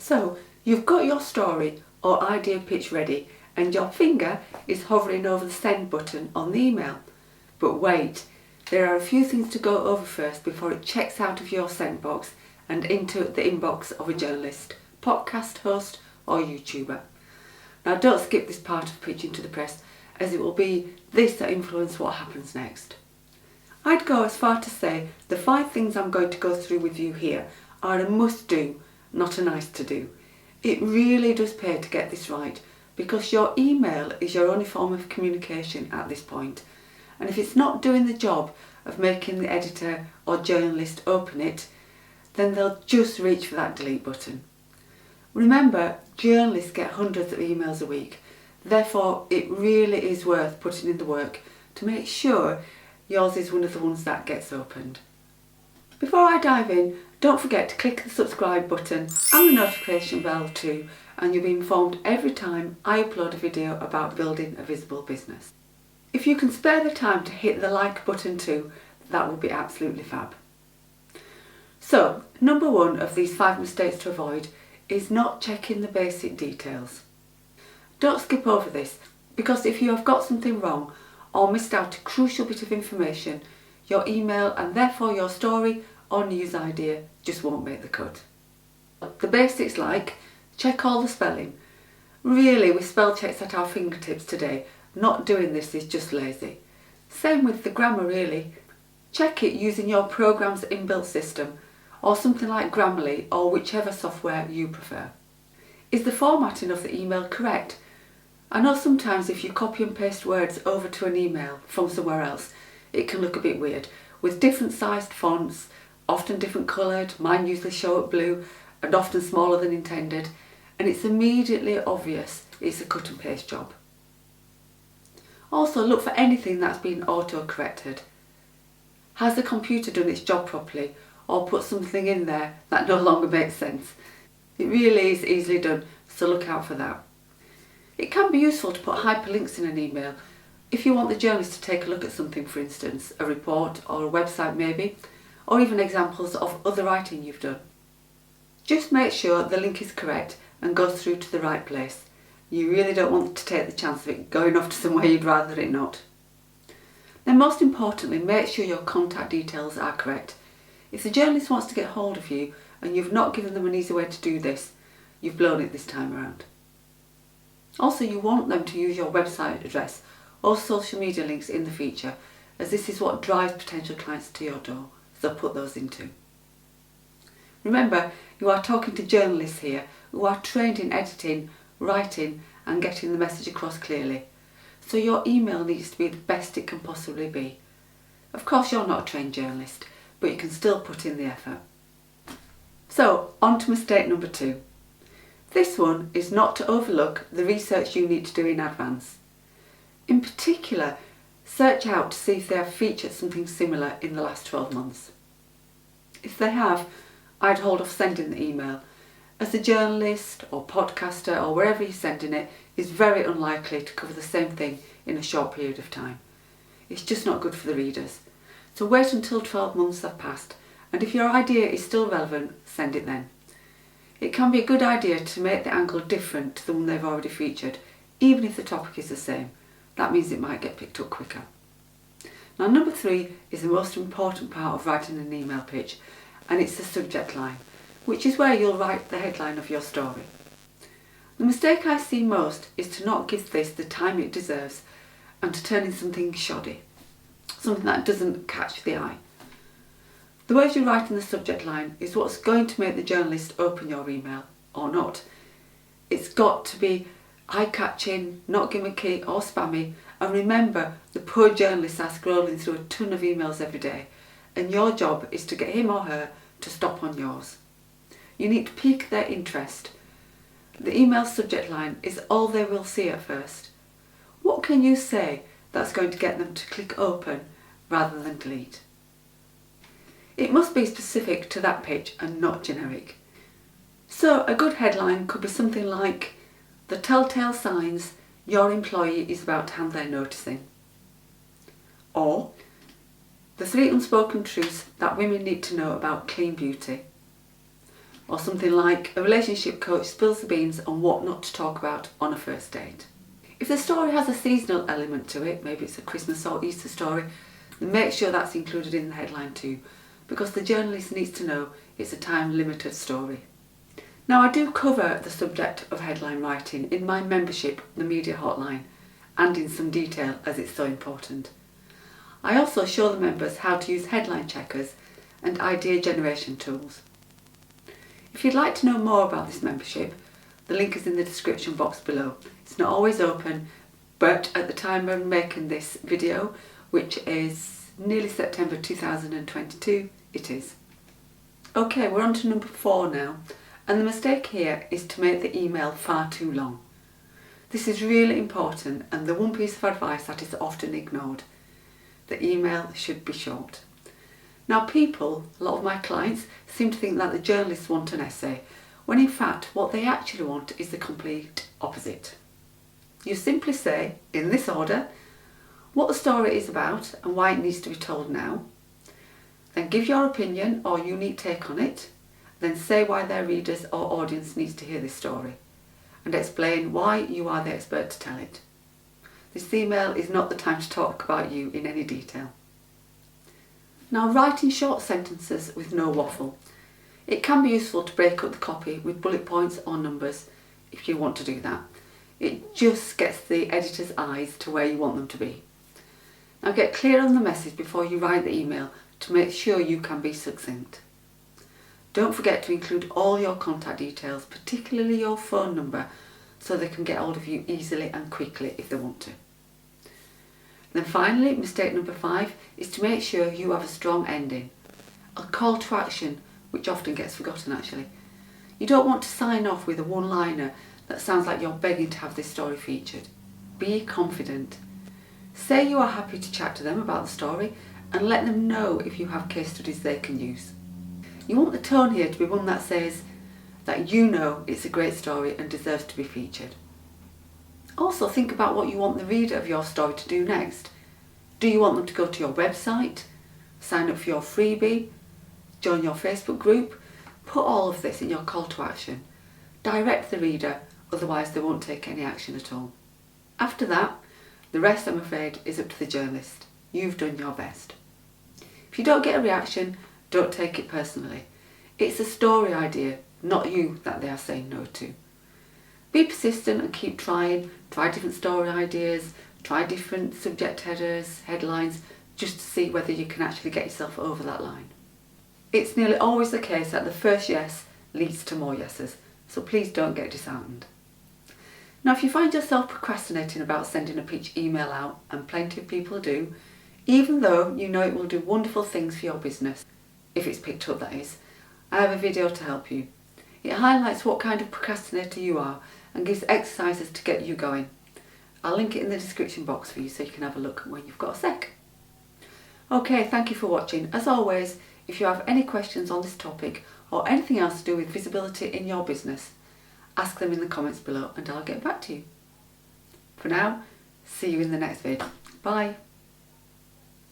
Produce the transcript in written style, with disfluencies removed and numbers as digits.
So you've got your story or idea pitch ready and your finger is hovering over the send button on the email. But wait, there are a few things to go over first before it checks out of your send box and into the inbox of a journalist, podcast host or YouTuber. Now don't skip this part of pitching to the press, as it will be this that influences what happens next. I'd go as far to say the 5 things I'm going to go through with you here are a must do, not a nice to do. It really does pay to get this right, because your email is your only form of communication at this point. And if it's not doing the job of making the editor or journalist open it, then they'll just reach for that delete button. Remember, journalists get hundreds of emails a week, therefore it really is worth putting in the work to make sure yours is one of the ones that gets opened. Before I dive in, don't forget to click the subscribe button and the notification bell too, and you'll be informed every time I upload a video about building a visible business. If you can spare the time to hit the like button too, that would be absolutely fab. So, number 1 of these 5 mistakes to avoid is not checking the basic details. Don't skip over this, because if you have got something wrong or missed out a crucial bit of information, your email and therefore your story or news idea just won't make the cut. The basics like check all the spelling. Really, with spell checks at our fingertips today, not doing this is just lazy. Same with the grammar really. Check it using your program's inbuilt system or something like Grammarly or whichever software you prefer. Is the formatting of the email correct? I know sometimes if you copy and paste words over to an email from somewhere else, it can look a bit weird, with different sized fonts, often different coloured, mine usually show up blue and often smaller than intended, and it's immediately obvious it's a cut and paste job. Also look for anything that's been auto-corrected. Has the computer done its job properly or put something in there that no longer makes sense? It really is easily done, so look out for that. It can be useful to put hyperlinks in an email if you want the journalist to take a look at something, for instance, a report or a website maybe, or even examples of other writing you've done. Just make sure the link is correct and goes through to the right place. You really don't want to take the chance of it going off to somewhere you'd rather it not. Then most importantly, make sure your contact details are correct. If the journalist wants to get hold of you and you've not given them an easy way to do this, you've blown it this time around. Also, you want them to use your website address or social media links in the feature, as this is what drives potential clients to your door, so put those in too. Remember, you are talking to journalists here who are trained in editing, writing and getting the message across clearly, so your email needs to be the best it can possibly be. Of course you're not a trained journalist, but you can still put in the effort. So, on to mistake number 2. This one is not to overlook the research you need to do in advance. In particular, search out to see if they have featured something similar in the last 12 months. If they have, I'd hold off sending the email, as the journalist or podcaster or wherever you're sending it is very unlikely to cover the same thing in a short period of time. It's just not good for the readers. So wait until 12 months have passed, and if your idea is still relevant, send it then. It can be a good idea to make the angle different to the one they've already featured, even if the topic is the same. That means it might get picked up quicker. Now number 3 is the most important part of writing an email pitch, and it's the subject line, which is where you'll write the headline of your story. The mistake I see most is to not give this the time it deserves and to turn in something shoddy, something that doesn't catch the eye. The words you write in the subject line is what's going to make the journalist open your email, or not. It's got to be eye-catching, not gimmicky or spammy, and remember, the poor journalists are scrolling through a ton of emails every day, and your job is to get him or her to stop on yours. You need to pique their interest. The email subject line is all they will see at first. What can you say that's going to get them to click open rather than delete? It must be specific to that pitch and not generic. So a good headline could be something like, "The telltale signs your employee is about to hand their notice in." Or, "The 3 unspoken truths that women need to know about clean beauty." or something like a relationship coach spills the beans on what not to talk about on a first date. If the story has a seasonal element to it, maybe it's a Christmas or Easter story, then make sure that's included in the headline too, because the journalist needs to know it's a time-limited story. Now, I do cover the subject of headline writing in my membership, the Media Hotline, and in some detail as it's so important. I also show the members how to use headline checkers and idea generation tools. If you'd like to know more about this membership, the link is in the description box below. It's not always open, but at the time of making this video, which is nearly September 2022, it is. Okay, we're on to number 4 now, and the mistake here is to make the email far too long. This is really important and the one piece of advice that is often ignored. The email should be short. Now people, a lot of my clients, seem to think that the journalists want an essay, when in fact what they actually want is the complete opposite. You simply say, in this order, what the story is about and why it needs to be told now. Then give your opinion or unique take on it. Then say why their readers or audience needs to hear this story. And explain why you are the expert to tell it. This email is not the time to talk about you in any detail. Now, write in short sentences with no waffle. It can be useful to break up the copy with bullet points or numbers if you want to do that. It just gets the editor's eyes to where you want them to be. Now get clear on the message before you write the email to make sure you can be succinct. Don't forget to include all your contact details, particularly your phone number, so they can get hold of you easily and quickly if they want to. Then finally, mistake number 5 is to make sure you have a strong ending. A call to action, which often gets forgotten actually. You don't want to sign off with a one-liner that sounds like you're begging to have this story featured. Be confident. Say you are happy to chat to them about the story and let them know if you have case studies they can use. You want the tone here to be one that says that you know it's a great story and deserves to be featured. Also think about what you want the reader of your story to do next. Do you want them to go to your website, sign up for your freebie, join your Facebook group? Put all of this in your call to action. Direct the reader, otherwise they won't take any action at all. After that, the rest, I'm afraid, is up to the journalist. You've done your best. If you don't get a reaction, don't take it personally. It's a story idea, not you, that they are saying no to. Be persistent and keep trying. Try different story ideas, try different subject headers, headlines, just to see whether you can actually get yourself over that line. It's nearly always the case that the first yes leads to more yeses, so please don't get disheartened. Now, if you find yourself procrastinating about sending a pitch email out, and plenty of people do, even though you know it will do wonderful things for your business, if it's picked up that is, I have a video to help you. It highlights what kind of procrastinator you are and gives exercises to get you going. I'll link it in the description box for you so you can have a look when you've got a sec. Okay, thank you for watching. As always, if you have any questions on this topic or anything else to do with visibility in your business, ask them in the comments below and I'll get back to you. For now, see you in the next vid. Bye.